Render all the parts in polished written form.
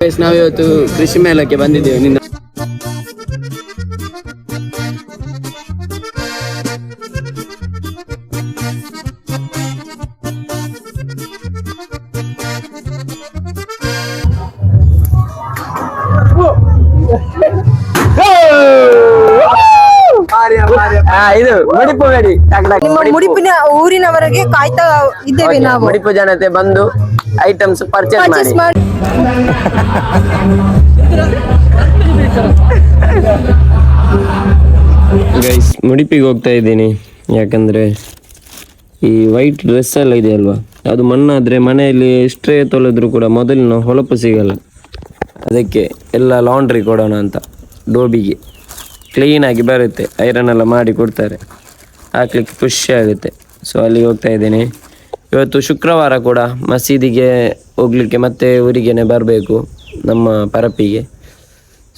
ನಾವಿವತ್ತು ಕೃಷಿ ಮೇಳಕ್ಕೆ ಬಂದಿದ್ದೇವೆ. ನಿನ್ನ ಇದು ಮುಡಿಪು ಬೇಡಿ ಮುಡಿಪಿನ ಊರಿನವರೆಗೆ ಕಾಯ್ತಾ ಇದ್ದೇವೆ ನಾವು. ಮುಡಿಪು ಜನತೆ ಬಂದು ಐಟಮ್ಸ್ ಪರ್ಚೇಸ್ ಮಾಡಿ. ಗೈಸ್, ಮುಡಿಪಿಗೆ ಹೋಗ್ತಾ ಇದ್ದೀನಿ. ಯಾಕಂದ್ರೆ ಈ ವೈಟ್ ಡ್ರೆಸ್ ಎಲ್ಲ ಇದೆಯಲ್ವಾ, ಅದು ಮಣ್ಣಾದ್ರೆ ಮನೆಯಲ್ಲಿ ಎಷ್ಟೇ ತೊಳೆದ್ರು ಕೂಡ ಮೊದಲಿನ ಹೊಳಪು ಸಿಗಲ್ಲ. ಅದಕ್ಕೆ ಎಲ್ಲ ಲಾಂಡ್ರಿ ಕೊಡೋಣ ಅಂತ. ಡೋಬಿಗೆ ಕ್ಲೀನಾಗಿ ಬರುತ್ತೆ, ಐರನ್ ಎಲ್ಲ ಮಾಡಿ ಕೊಡ್ತಾರೆ, ಹಾಕ್ಲಿಕ್ಕೆ ಖುಷಿ ಆಗುತ್ತೆ. ಸೊ ಅಲ್ಲಿಗೆ ಹೋಗ್ತಾ ಇದ್ದೀನಿ. ಇವತ್ತು ಶುಕ್ರವಾರ ಕೂಡ ಮಸೀದಿಗೆ ಹೋಗ್ಲಿಕ್ಕೆ ಮತ್ತೆ ಊರಿಗೇನೆ ಬರಬೇಕು, ನಮ್ಮ ಪರಪ್ಪಿಗೆ.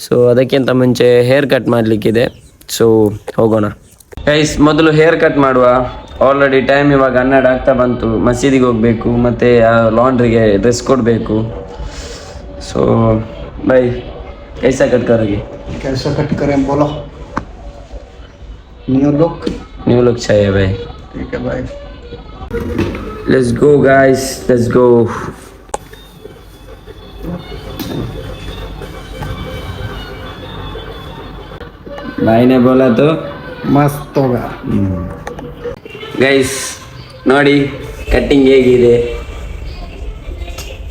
ಸೊ ಅದಕ್ಕಿಂತ ಮುಂಚೆ ಹೇರ್ ಕಟ್ ಮಾಡಲಿಕ್ಕಿದೆ. ಸೊ ಹೋಗೋಣ ಗೈಸ್. ಮೊದಲು ಹೇರ್ ಕಟ್ ಮಾಡುವ. ಆಲ್ರೆಡಿ ಟೈಮ್ ಇವಾಗ 12 ಆಗ್ತಾ ಬಂತು. ಮಸೀದಿಗೆ ಹೋಗಬೇಕು, ಮತ್ತು ಲಾಂಡ್ರಿಗೆ ಡ್ರೆಸ್ ಕೊಡಬೇಕು. ಸೊ ಬೈ, कैसा कट करोगे? कैसा कट करें बोलो. न्यू लुक चाहिए भाई. ठीक है भाई. Let's go guys, let's go. भाई ने बोला तो मस्त होगा. ಗೈಸ್ ನೋಡಿ ಕಟ್ಟಿಂಗ್ ಹೇಗಿದೆ.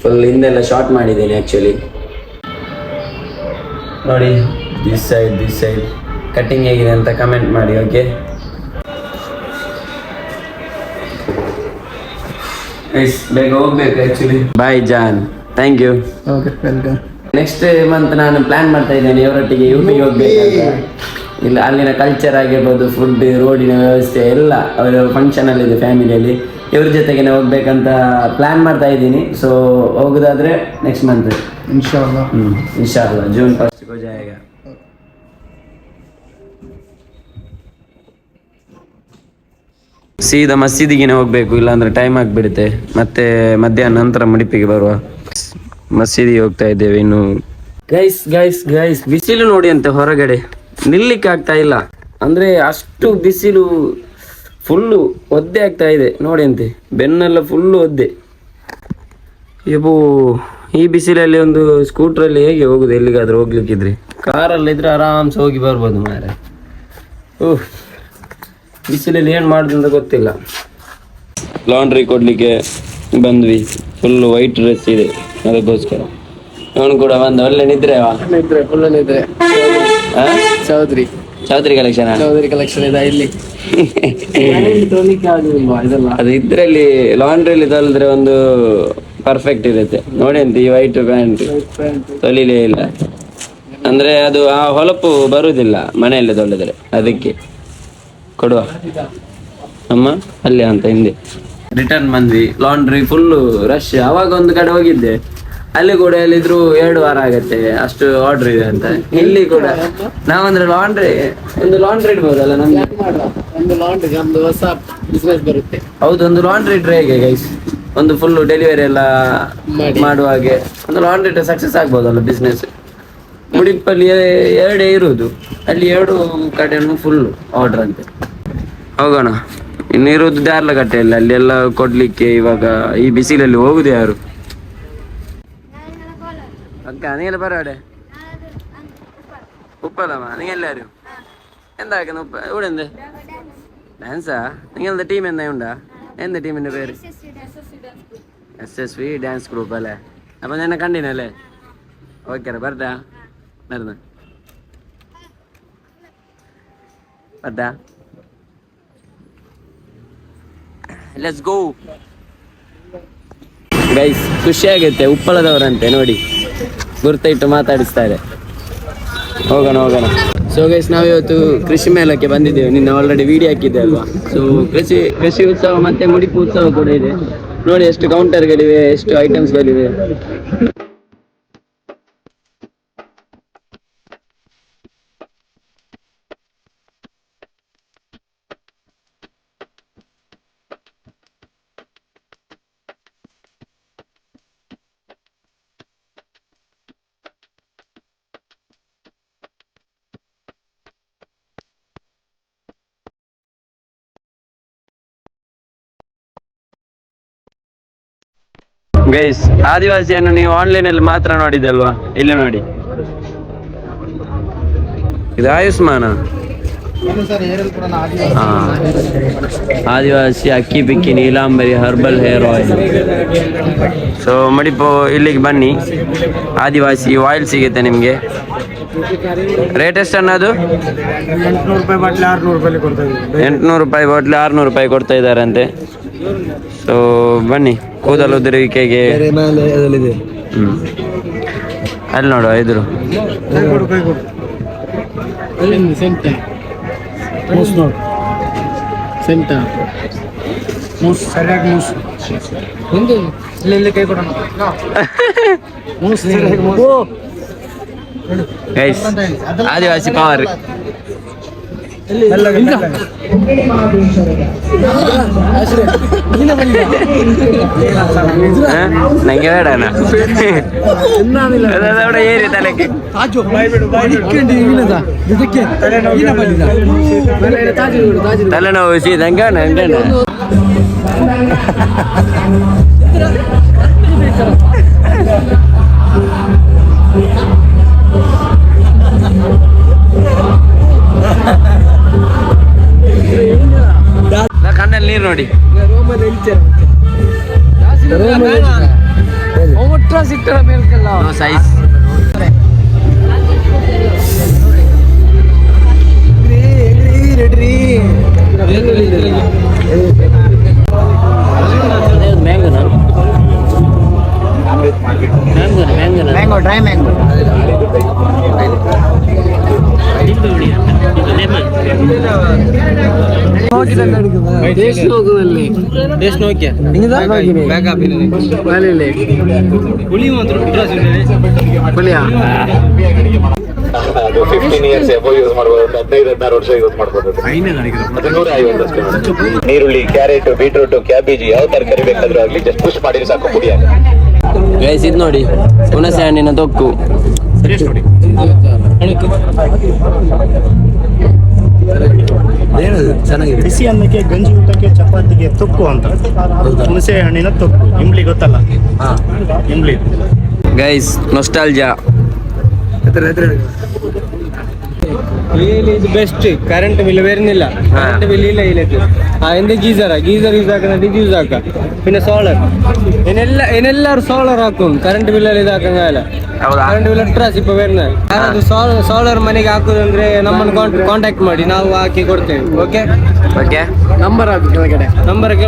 ಫುಲ್ ಹಿಂದೆಲ್ಲ ಶಾರ್ಟ್ ಮಾಡಿದ್ದೇನೆ ಆ್ಯಕ್ಚುಲಿ. ನೋಡಿ ದಿಸ್ ಸೈಡ್ ಕಟ್ಟಿಂಗ್ ಹೇಗಿದೆ ಅಂತ ಕಮೆಂಟ್ ಮಾಡಿ. ಓಕೆ ಗೈಸ್, ಬೇಗ ಹೋಗ್ಬೇಕು actually. Bye John, thank you. Okay, welcome. Next month ನಾನು ಪ್ಲಾನ್ ಮಾಡ್ತಾ ಇದ್ದೇನೆ ಇವರೊಟ್ಟಿಗೆ ಯುಪಿಗೆ ಹೋಗ್ಬೇಕಂತ. ಇಲ್ಲ, ಅಲ್ಲಿನ ಕಲ್ಚರ್ ಆಗಿರ್ಬೋದು, ಫುಡ್, ರೋಡಿನ ವ್ಯವಸ್ಥೆ ಎಲ್ಲ ಅವರ ಫಂಕ್ಷನಲ್ಲಿದೆ ಫ್ಯಾಮಿಲಿಯಲ್ಲಿ. ಇವ್ರ ಜೊತೆಗೆ ಹೋಗ್ಬೇಕಂತ ಪ್ಲ್ಯಾನ್ ಮಾಡ್ತಾ ಇದ್ದೀನಿ. ಸೊ ಹೋಗೋದಾದ್ರೆ ನೆಕ್ಸ್ಟ್ ಮಂತ್ ಇನ್ಶಾಅಲ್ಲಾ. ಇನ್ಶಾಅಲ್ಲಾ ಜೂನ್ 1 को जाएगा. ಸೀದಾ ಮಸೀದಿಗೆ ಹೋಗಬೇಕು, ಇಲ್ಲಾಂದ್ರೆ ಟೈಮ್ ಆಗಿಬಿಡುತ್ತೆ. ಮತ್ತೆ ಮಧ್ಯಾಹ್ನ ನಂತರ ಮುಡಿಪಿಗೆ ಬರುವ. ಮಸೀದಿಗೆ ಹೋಗ್ತಾ ಇದ್ದೇವೆ ಇನ್ನು. ಗೈಸ್ ಬಿಸಿಲು ನೋಡಿ ಅಂತೆ, ಹೊರಗಡೆ ನಿಲ್ಲಿಕ್ಕೆ ಆಗ್ತಾ ಇಲ್ಲ. ಅಂದ್ರೆ ಅಷ್ಟು ಬಿಸಿಲು, ಫುಲ್ಲು ಒದ್ದೆ ಆಗ್ತಾ ಇದೆ ನೋಡಿ ಅಂತೆ. ಬೆನ್ನೆಲ್ಲ ಫುಲ್ಲು ಒದ್ದೆ. ಇವು ಈ ಬಿಸಿಲಲ್ಲಿ ಒಂದು ಸ್ಕೂಟ್ರಲ್ಲಿ ಹೇಗೆ ಹೋಗುದು ಎಲ್ಲಿಗಾದ್ರೂ ಹೋಗ್ಲಿಕ್ಕಿದ್ರೆ? ಕಾರಲ್ಲಿದ್ರೆ ಆರಾಮ್ಸೆ ಹೋಗಿ ಬರ್ಬೋದು ಮಾರೆ. ಬಿಸಿಲಲ್ಲಿ ಏನು ಮಾಡುದು ಅಂತ ಗೊತ್ತಿಲ್ಲ. ಲಾಂಡ್ರಿ ಕೊಡ್ಲಿಕ್ಕೆ ಬಂದ್ವಿ. ಫುಲ್ ವೈಟ್ ಡ್ರೆಸ್ ಇದೆ, ಅದಕ್ಕೋಸ್ಕರ. ಅವನು ಕೂಡ ಬಂದ. ಒಳ್ಳೆ ನಿದ್ರೆ ಫುಲ್ ನಿದ್ರೆ. ಚೌಧರಿ ಕಲೆಕ್ಷನ್ ಇದೆ ಇಲ್ಲಿ. ಅದು ಇದ್ರಲ್ಲಿ ಲಾಂಡ್ರಿಲಿ ತೊಳೆದ್ರೆ ಒಂದು ಪರ್ಫೆಕ್ಟ್ ಇರುತ್ತೆ ನೋಡಿ ಅಂತ. ಈ ವೈಟ್ ಪ್ಯಾಂಟ್ ತೊಳಿಲೇ ಇಲ್ಲ ಅಂದ್ರೆ ಅದು ಆ ಹೊಳಪು ಬರುವುದಿಲ್ಲ ಮನೆಯಲ್ಲಿ ತೊಳೆದ್ರೆ. ಅದಕ್ಕೆ ಕೊಡುವ ಅಮ್ಮ ಅಲ್ಲಿ ಅಂತ ಹಿಂದೆ. ರಿಟರ್ನ್ ಬಂದ್ವಿ. Laundry full rush. ಅವಾಗ ಒಂದು ಕಡೆ ಹೋಗಿದ್ದೆ, ಅಲ್ಲಿ ಕೂಡ ಎಲ್ಲಿದ್ರು 2 ವಾರ ಆಗತ್ತೆ, ಅಷ್ಟು ಆರ್ಡರ್ ಇದೆ ಅಂತ. ಇಲ್ಲಿ ಕೂಡ ನಾವಂದ್ರೆ ಒಂದು ಲಾಂಡ್ರಿ ಇಡ್ಬೋದಲ್ಲ ನಮ್ಗೆ. ಒಂದು ಹೊಸ ಬಿಸ್ನೆಸ್ ಬರುತ್ತೆ. ಹೌದು, ಒಂದು ಲಾಂಡ್ರಿ ಇಟ್ರೆ ಹೇಗೆ ಗೈಸ್? ಒಂದು ಫುಲ್ ಡೆಲಿವರಿ ಎಲ್ಲ ಮಾಡುವ ಹಾಗೆ ಒಂದು ಲಾಂಡ್ರಿ ಇಟ್ರೆ ಸಕ್ಸಸ್ ಆಗ್ಬೋದಲ್ಲ ಬಿಸ್ನೆಸ್. ಮುಡಿಪಲ್ಲಿ 2 ಇರುವುದು, ಅಲ್ಲಿ 2 ಕಡೆನೂ ಫುಲ್ ಆರ್ಡರ್ ಅಂತೆ. ಹೋಗೋಣ. ಇನ್ನಿರುವುದು ದಾರ್ಲಗಟ್ಟೆಯಲ್ಲಿ, ಅಲ್ಲಿ ಎಲ್ಲ ಕೊಡ್ಲಿಕ್ಕೆ. ಇವಾಗ ಈ ಬಿಸಿಲಲ್ಲಿ ಹೋಗುದು ಯಾರು? ಅಕ್ಕ ನೀಲ್ಲ ಪರವಾಡೆ ഉപ്പലമാ നിങ്ങെല്ലാരും എന്താക്കുന്നു ഇവിടെ എന്ത് ഡാൻസാ? നിങ്ങളുടെ ടീം എന്താ ഉണ്ടാ? എന്താ ടീമിന്റെ പേര്? SSV ഡാൻസ് ഗ്രൂപ്പ് അല്ലേ? അപ്പൊ ഞാൻ കണ്ടിനല്ലേ? ഓക്കെ ಬರ್ತಾ നടന്ന് ಬರ್ತಾ. Let's go guys. ಖುಷಿ ಆಗುತ್ತೆ. ಉಪ್ಪಳದವರಂತೆ ನೋಡಿ, ಗುರ್ತಿಟ್ಟು ಮಾತಾಡಿಸ್ತಾರೆ. ಹೋಗೋಣ. ಸೊ ಗೈಸ್, ನಾವಿವತ್ತು ಕೃಷಿ ಮೇಳಕ್ಕೆ ಬಂದಿದ್ದೇವೆ. ನಿನ್ನ ಆಲ್ರೆಡಿ ವಿಡಿಯೋ ಹಾಕಿದ್ದೆ ಅಲ್ವಾ? ಸೊ ಕೃಷಿ ಉತ್ಸವ ಮತ್ತೆ ಮುಡಿಪು ಉತ್ಸವ ಕೂಡ ಇದೆ ನೋಡಿ. ಎಷ್ಟು ಕೌಂಟರ್ಗಳಿವೆ, ಎಷ್ಟು ಐಟಮ್ಸ್ಗಳಿವೆ. ಗೈಸ್, ಆದಿವಾಸಿಯನ್ನು ನೀವು ಆನ್ಲೈನ್ ಅಲ್ಲಿ ಮಾತ್ರ ನೋಡಿದಲ್ವಾ? ಇಲ್ಲಿ ನೋಡಿ, ಇದು ಆಯುಷ್ಮಾನ. ಹಾ, Adivasi Hakki Pikki Neelambari herbal hair oil. So ಮಡಿಪೋ ಇಲ್ಲಿಗೆ ಬನ್ನಿ, ಆದಿವಾಸಿ ಆಯಿಲ್ ಸಿಗುತ್ತೆ ನಿಮಗೆ. ರೇಟ್ ಎಷ್ಟು ಅನ್ನೋದು? 800 ರೂಪಾಯಿ ಬಾಟ್ಲಿ 600 ರೂಪಾಯಿ ಕೊಡ್ತಾ ಇದ್ದಾರಂತೆ. ಸೊ ಬನ್ನಿ, ಕೂದಲು ಉದುರುವಿಕೆಗೆ. ಅಲ್ಲಿ ನೋಡುವ ಎದುರು. ಗೈಸ್, ಆದಿವಾಸಿ ಪವರ್. ನಂಗೆ ಬೇಡಣ ಏರಿ ತಲೆಗೆ ತಲೆನೋವು ನಂಗೆ ಕಣ್ಣಲ್ಲಿ ನೀರು ನೋಡಿ. Size mango dry mango. ಅದು 15 years ಎಬೋ ಯೂಸ್ ಮಾಡ್ಬೋದು, 15-16 ವರ್ಷ ಯೂಸ್ ಮಾಡ್ಬೋದು. 150 ನೀರುಳ್ಳಿ, ಕ್ಯಾರೆಟ್, ಬೀಟ್ರೂಟ್, ಕ್ಯಾಬೇಜ್ ಯಾವ ತರಕಾರಿ ಬೇಕಾದ್ರೂ ಆಗ್ಲಿ ಜಸ್ಟ್ ಪುಷ್ ಮಾಡಿ ಸಾಕು, ಪುಡಿ ಆಗ. ಗೈಸ್, ಇದು ನೋಡಿ ಹುಣಸೆ ಹಣ್ಣಿನ ತೊಕ್ಕು. ಬಿಸಿ ಅನ್ನಕ್ಕೆ, ಗಂಜಿ ಊಟಕ್ಕೆ, ಚಪಾತಿಗೆ ತೊಕ್ಕು ಅಂತ. ಹುಣಸೆ ಹಣ್ಣಿನ ತೊಕ್ಕು, ಇಂಬ್ಲಿ ಗೊತ್ತಲ್ಲ? ಇಂಬ್ಲಿ. Guys, nostalgia. ಇದು ಬೆಸ್ಟ್. ಕರೆಂಟ್ ಬಿಲ್ ಬೇರೆನಿಲ್ಲ, ಕರೆಂಟ್ ಬಿಲ್ ಇಲ್ಲ ಇಲ್ಲಕ್ಕೆ. ಎಂದ ಗೀಸರ್ ಯೂಸ್ ಹಾಕ, ಯೂಸ್ ಹಾಕ, പിന്നെ ಸೋಲಾರ್ ಏನೆಲ್ಲರೂ ಸೋಲಾರ್ ಹಾಕೊಂಡು ಕರೆಂಟ್ ಬಿಲ್ ಅಲ್ಲಿ ಇದು ಹಾಕಂಗಲ್ಲ. ಕರೆಂಟ್ ಬಿಲ್ ಅಟ್ರಾಸ್ ಇಪ್ಪ ಬೇರೆ ಸೋಲಾರ್ ಮನೆಗೆ ಹಾಕುದಂದ್ರೆ ನಮ್ಮನ್ನು ಕಾಂಟ್ಯಾಕ್ಟ್ ಮಾಡಿ, ನಾವು ಹಾಕಿ ಕೊಡ್ತೇವೆ. ಓಕೆ ಓಕೆ, ನಂಬರ್ ಕೆಳಗಡೆ ನಂಬರ್ಗೆ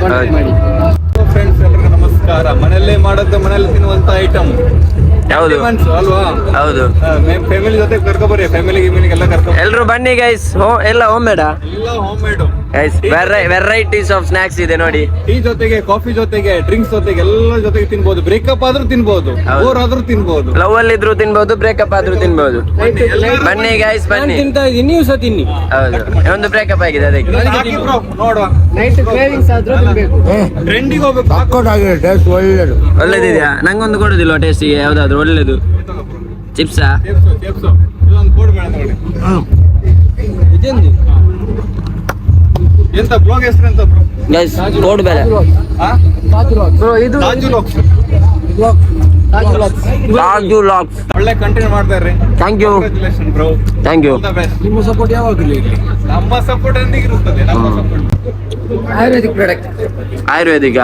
ಕಾಂಟ್ಯಾಕ್ಟ್ ಮಾಡಿ. ಫ್ರೆಂಡ್ಸ್, ಎಲ್ಲರಿಗೂ ನಮಸ್ಕಾರ. ಮನೆಯಲ್ಲೇ ಮಾಡೋದು, ಮನೆಯಲ್ಲಿ ತಿನ್ನುವಂತ ಐಟಮ್ ಹೌದು ಅಲ್ವಾ? ಹೌದು. ಫ್ಯಾಮಿಲಿ ಜೊತೆ ಕರ್ಕೊಬರ್ರಿ, ಫ್ಯಾಮಿಲಿಗೆಲ್ಲ ಕರ್ಕೊ. ಎಲ್ರು ಬನ್ನಿ ಗೈಸ್. ಎಲ್ಲ ಹೋಮ್ ಮೇಡ, ಎಲ್ಲ home made guys. Varieties of snacks ಇದೆ ನೋಡಿ. ಟೀ ಜೊತೆಗೆ, ಕಾಫಿ ಜೊತೆಗೆ, ಡ್ರಿಂಕ್ಸ್ ಜೊತೆಗೆ ಎಲ್ಲ ಜೊತೆಗೆ ತಿನ್ಬಹುದು. ಬ್ರೇಕಪ್ ಆದ್ರೂ ತಿನ್ಬಹುದು, ಬೋರ್ ಆದ್ರೂ ತಿನ್ಬಹುದು, ಲವ್ ಅಲ್ಲಿ ಇದ್ರು ತಿನ್ಬಹುದು, ಬ್ರೇಕಪ್ ಆದ್ರೂ ತಿನ್ಬಹುದು. ಬನ್ನಿ ಗೈಸ್, ಬನ್ನಿ. ತಿಂತಾ ಇದ್ದೀನಿ, ನೀವು ಸಹ ತಿನ್ನಿ. ಹೌದು, ಒಂದು ಬ್ರೇಕಪ್ ಆಗಿದೆ ಅದಕ್ಕೆ. ಹಾಕಿ ಬ್ರೋ, ನೋಡುವ. ನೈಟ್ ಕ್ರೇವಿಂಗ್ಸ್ ಆದ್ರೂ ತಿನ್ಬೇಕು. ಟ್ರೆಂಡಿಗೆ ಹೋಗ್ಬೇಕು. ಒಳ್ಳೇದಿದೆಯಾ? ನಂಗೊಂದು ಕೊಡುದಿಲ್ವಾ ಟೇಸ್ಟಿಗೆ? ಯಾವ್ದಾದ್ರು ಒಳ್ಳೇದು ಚಿಪ್ಸಾ? ಇದೊಂದು ಕೋಡ್ ಬೇಡ ನೋಡಿ. ಇದೆಂದು ಎಂತ ಬ್ಲಾಗ್ ಹೆಸರು ಎಂತ ಬ್ರೋ? ಗೈಸ್, ಕೋಡ್ ಬೇಡ. ಬ್ರೋ, ಇದು ರಾಜು ಲಾಕ್ಸ್. ರಾಜು ಲಾಕ್ಸ್. ಒಳ್ಳೆ ಕಂಟಿನ್ಯೂ ಮಾಡ್ತಾ ಇರ್ರಿ. Thank you, congratulation bro. Thank you. ನಿಮ್ಮ ಸಪೋರ್ಟ್ ಯಾವಾಗಲೂ ಇರಲಿ. ನಮ್ಮ ಸಪೋರ್ಟ್ ಎಂದಿಗೆ ಇರುತ್ತದೆ. ನಮ್ಮ support ayurvedic product ayurvedic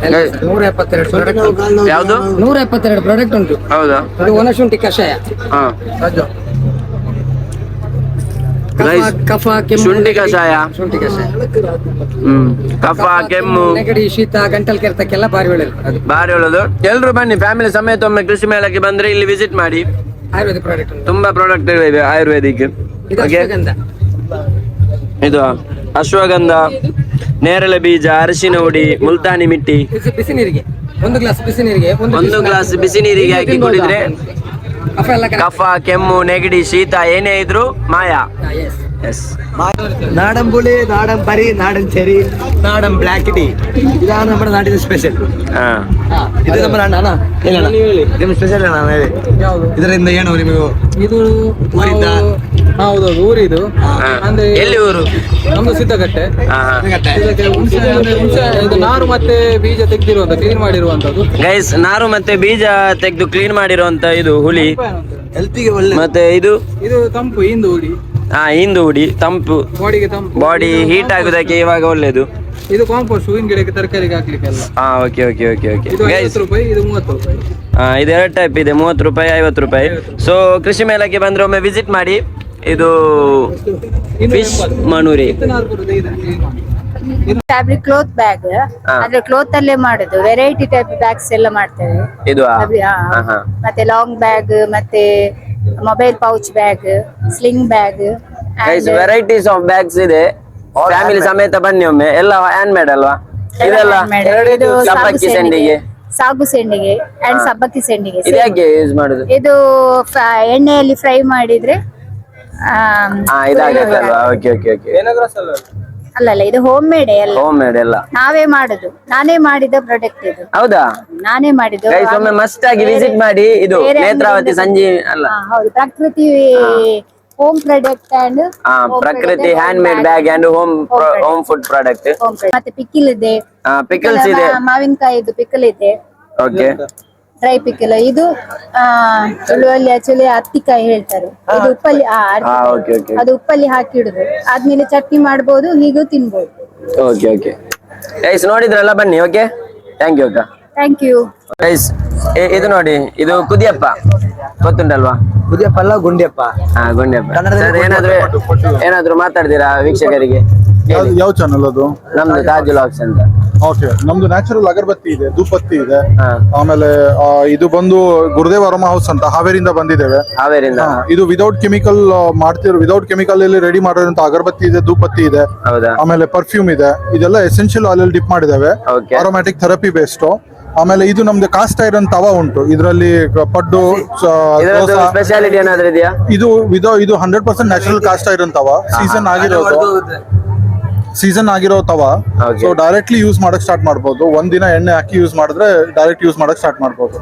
172 product. ಯಾವುದು? 172 ಪ್ರಾಡಕ್ಟ್ ಉಂಟು. ಹೌದಾ? ಇದು ಒಣಶುಂಠಿ ಕಷಾಯ, ಹಾ. ಕಫ ಕೆಮ್ಮು, ಶುಂಠಿ ಕಷಾಯ, ಶುಂಠಿ ಕಷಾಯ, ಕಫ ಕೆಮ್ಮು, ನೆಗಡಿ, ಶೀತ, ಗಂಟಲ್ ಕೆರೆತಕ್ಕೆಲ್ಲ ಭಾರಿ ಒಳ್ಳೆಯದು. ಅದು ಬಾರಿ ಒಳ್ಳೆದು. ಎಲ್ರು ಬನ್ನಿ, ಫ್ಯಾಮಿಲಿ ಸಮೇತ ಒಮ್ಮೆ ಕೃಷಿ ಮೇಳಕ್ಕೆ ಬಂದ್ರೆ ಇಲ್ಲಿ ವಿಸಿಟ್ ಮಾಡಿ. ಆಯುರ್ವೇದಿಕ್ ಪ್ರಾಡಕ್ಟ್ ಉಂಟು. ತುಂಬಾ ಪ್ರಾಡಕ್ಟ್ ಇವೆ ಆಯುರ್ವೇದಿಕ್. ಇದು ಅಶ್ವಗಂಧ. ಇದು ಅಶ್ವಗಂಧ, ನೇರಳೆ ಬೀಜ, ಅರಿಶಿನ ಹುಡಿ, ಮುಲ್ತಾನಿ ಮಿಟ್ಟಿ. ಬಿಸಿ ನೀರಿಗೆ, ಒಂದು ಗ್ಲಾಸ್ ಬಿಸಿ ನೀರಿಗೆ ಒಂದು ಗ್ಲಾಸ್ ಬಿಸಿ ನೀರಿಗೆ ಹಾಕಿ ಕುಡಿದ್ರೆ ಕಫ ಎಲ್ಲ ಕಫ, ಕೆಮ್ಮು, ನೆಗಡಿ, ಶೀತ ಏನೇ ಇದ್ರು ಮಾಯ. ಎಸ್. നാടൻ പുളി, നാടൻ പരി, നാടൻ ചെറി, നാടൻ ബ്ലാക്ക് ടീ. ഇതാണ് നമ്മുടെ നാട്ടിലെ സ്പെഷ്യൽ. ಹಾ, ಇದು ನಮ್ಮ ಅಣ್ಣ ಇದು ಸ್ಪೆಷಲ್ ಅಣ್ಣ. ಇದರಿಂದ ಏನು ನಿಮಗೆ ಇದು ಊರಿಂದ ಹೌದೌದು ಊರಿದು ಅಂದ್ರೆ ಎಲ್ಲಿ ಊರು? ನಮ್ದು ಸಿದ್ದಗಟ್ಟೆ. ಇದಕ್ಕೆ ಹುಣಸೆ ಇದು ನಾರು ಮತ್ತೆ ಬೀಜ ತೆಗೆದಿರುವಂತ ಕ್ಲೀನ್ ಮಾಡಿರುವಂತದ್ದು. ಗೈಸ್, ನಾರು ಮತ್ತೆ ಬೀಜ ತೆಗೆದು ಕ್ಲೀನ್ ಮಾಡಿರುವಂತ ಇದು ಹುಳಿ. ಮತ್ತೆ ಇದು ತಂಪು ಹಿಂದು ಹುಡಿ. ಹಿಂದು ಹುಡಿ ತಂಪು, ಬಾಡಿಗೆ ತಂಪು, ಬಾಡಿ ಹೀಟ್ ಆಗುದಕ್ಕೆ ಇವಾಗ ಒಳ್ಳೇದು. ಇದು ಕಾಂಪೋಸ್ಟ್ ಹೂವಿನ ಗಿಡಕ್ಕೆ ತರಕಾರಿಗೆ ಹಾಕ್ಲಿಕ್ಕೆಲ್ಲ. ಓಕೆ ಓಕೆ ಓಕೆ ಓಕೆ ಇದು 50 ರೂಪಾಯಿ, ಇದು 30 ರೂಪಾಯಿ. ಇದು 2 ಟೈಪ್ ಇದೆ, 30 ರೂಪಾಯಿ 50 ರೂಪಾಯಿ. ಸೊ ಕೃಷಿ ಮೇಳಕ್ಕೆ ಬಂದ್ರೆ ಒಮ್ಮೆ ವಿಸಿಟ್ ಮಾಡಿ. ಇದು ಫಿಶ್ ಮಣೂರಿ. ಫ್ಯಾಬ್ರಿಕ್ ಕ್ಲೋತ್ ಬ್ಯಾಗ್ ಅಂದ್ರೆ ಕ್ಲೋತ್ ಅಲ್ಲೇ ಮಾಡುದು. ವೆರೈಟಿ ಟೈಪ್ ಬ್ಯಾಗ್ಸ್ ಎಲ್ಲ ಮಾಡ್ತೇವೆ. ಇದು ಮತ್ತೆ ಲಾಂಗ್ ಬ್ಯಾಗ್, ಮತ್ತೆ mobile pouch bag, sling bag, varieties of bags ಇದೆ. ಫ್ಯಾಮಿಲಿ ಸಮೇತ ಬನ್ನಿ ಒಮ್ಮೆ. ಎಲ್ಲ ಹ್ಯಾಂಡ್ ಮೇಡ್ ಅಲ್ವಾ ಇದೆಲ್ಲ? ಸಬ್ಬಕ್ಕಿ ಸೆಂಡಿಗೆ, ಸಾಗು ಸೆಂಡಿಗೆ ಅಂಡ್ ಸಬ್ಬಕ್ಕಿ ಸೆಂಡಿಗೆ. ಇದು ಹೇಗೆ ಯೂಸ್ ಮಾಡುದು? ಇದು ಎಣ್ಣೆಯಲ್ಲಿ ಫ್ರೈ ಮಾಡಿದ್ರೆ ಇದಾಗತ್ತಲ್ವಾ? Okay okay okay. ಅಲ್ಲ, ಇದು ಹೋಮ್ ಮೇಡ್ ಎಲ್ಲ. ಹೋಮ್ ಮೇಡ್ ಎಲ್ಲ ನಾವೇ ಮಾಡುದು. ನಾನೇ ಮಾಡಿದ ಪ್ರಾಡಕ್ಟ್ ಇದು. ಹೌದಾ? ನಾನೇ ಮಾಡಿದ್ದು. ಗೈಸ್, ಒಮ್ಮೆ ಮಸ್ಟ್ ಆಗಿ ವಿಸಿಟ್ ಮಾಡಿ. ಇದು ನೇತ್ರಾವತಿ ಸಂಜೀವಿ ಅಲ್ಲ, ಹೌದು, ಪ್ರಕೃತಿ ಹೋಮ್ ಪ್ರಾಡಕ್ಟ್ ಅಂಡ್ ಪ್ರಕೃತಿ hand made bag and home food product. ಮತ್ತೆ ಪಿಕ್ಕಲ್ ಇದೆ, ಪಿಕಲ್ಸ್ ಇದೆ, ಮಾವಿನಕಾಯಿದು ಪಿಕ್ಕಲ್ ಇದೆ, ಓಕೆ, ಡ್ರೈ ಪಿಕ್ಕಲ್. ಇದು ಚುಳುವಲ್ಲಿ ಆಕ್ಚುಲಿ ಹತ್ತಿಕಾಯಿ ಹೇಳ್ತಾರೆ. ಇದು ಉಪ್ಪಲ್ಲಿ ಓಕೆ ಓಕೆ ಅದು ಉಪ್ಪಲ್ಲಿ ಹಾಕಿಡುದು. ಆದ್ಮೇಲೆ ಚಟ್ನಿ ಮಾಡ್ಬೋದು, ಹೀಗೂ ತಿನ್ಬೋದು. Okay okay. ಗೈಸ್, ನೋಡಿದ್ರಲ್ಲ, ಬನ್ನಿ. ಓಕೆ, ಥ್ಯಾಂಕ್ ಯು ಅಕ್ಕ. Thank you. ಗೈಸ್, ಇದು ನೋಡಿ, ಇದು ಕುದಿಯಪ್ಪ ಗೊತ್ತುಂಟಲ್ವಾ? ಕುದಿಯಪ್ಪ ಅಲ್ಲ, ಗುಂಡಿಯಪ್ಪ. ಗುಂಡಿಯಪ್ಪ. ಸರ್, ಏನಾದ್ರು ಮಾತಾಡ್ತೀರಾ ವೀಕ್ಷಕರಿಗೆ? ಯಾವ ಚಾನಲ್ ಅದು? ನಮ್ದು ತಾಜ್ ವ್ಲಾಗ್ಸ್ ಅಂತ. ಓಕೆ, ನಮ್ದು ನ್ಯಾಚುರಲ್ ಅಗರಬತ್ತಿ ಇದೆ, ಧೂಪತ್ತಿ ಇದೆ. ಆಮೇಲೆ ಇದು ಬಂದು ಗುರುದೇವ್ ಅರೋಮಾ ಹೌಸ್ ಅಂತ ಹಾವೇರಿಯಿಂದ ಬಂದಿದ್ದೇವೆ. ಹಾವೇರಿಯಿಂದ. ಇದು ವಿದೌಟ್ ಕೆಮಿಕಲ್ ವಿದೌಟ್ ಕೆಮಿಕಲ್ ಅಲ್ಲಿ ರೆಡಿ ಮಾಡಿರೋಂತ ಅಗರಬತ್ತಿ ಇದೆ, ಧೂಪತ್ತಿ ಇದೆ, ಹೌದಾ? ಆಮೇಲೆ ಪರ್ಫ್ಯೂಮ್ ಇದೆ. ಇದೆಲ್ಲ ಎಸೆನ್ಷಿಯಲ್ ಆಯಿಲ್ ಅಲ್ಲಿ ಡಿಪ್ ಮಾಡಿದ್ದೇವೆ, ಆರೋಮ್ಯಾಟಿಕ್ ಥೆರಪಿ ಬೇಸ್ಡ್. ಆಮೇಲೆ ಇದು ನಮ್ದು ಕಾಸ್ಟ್ ಐರನ್ ತವಾ ಉಂಟು, ಇದರಲ್ಲಿ ಪಡ್ಡು ಸ್ಪೆಷಾಲಿಟಿ ಏನಾದ್ರೂ ಇದೆಯಾ? ಇದು 100% ನ್ಯಾಚುರಲ್ ಕಾಸ್ಟ್ ಐರನ್ ತವಾ, ಸೀಸನ್ ಆಗಿರೋ ತವಾ. ಸೊ ಡೈರೆಕ್ಟ್ಲಿ ಯೂಸ್ ಮಾಡಕ್ ಸ್ಟಾರ್ಟ್ ಮಾಡ್ಬೋದು. ಒಂದಿನ ಎಣ್ಣೆ ಹಾಕಿ ಯೂಸ್ ಮಾಡಿದ್ರೆ ಡೈರೆಕ್ಟ್ ಯೂಸ್ ಮಾಡಕ್ ಸ್ಟಾರ್ಟ್ ಮಾಡ್ಬೋದು.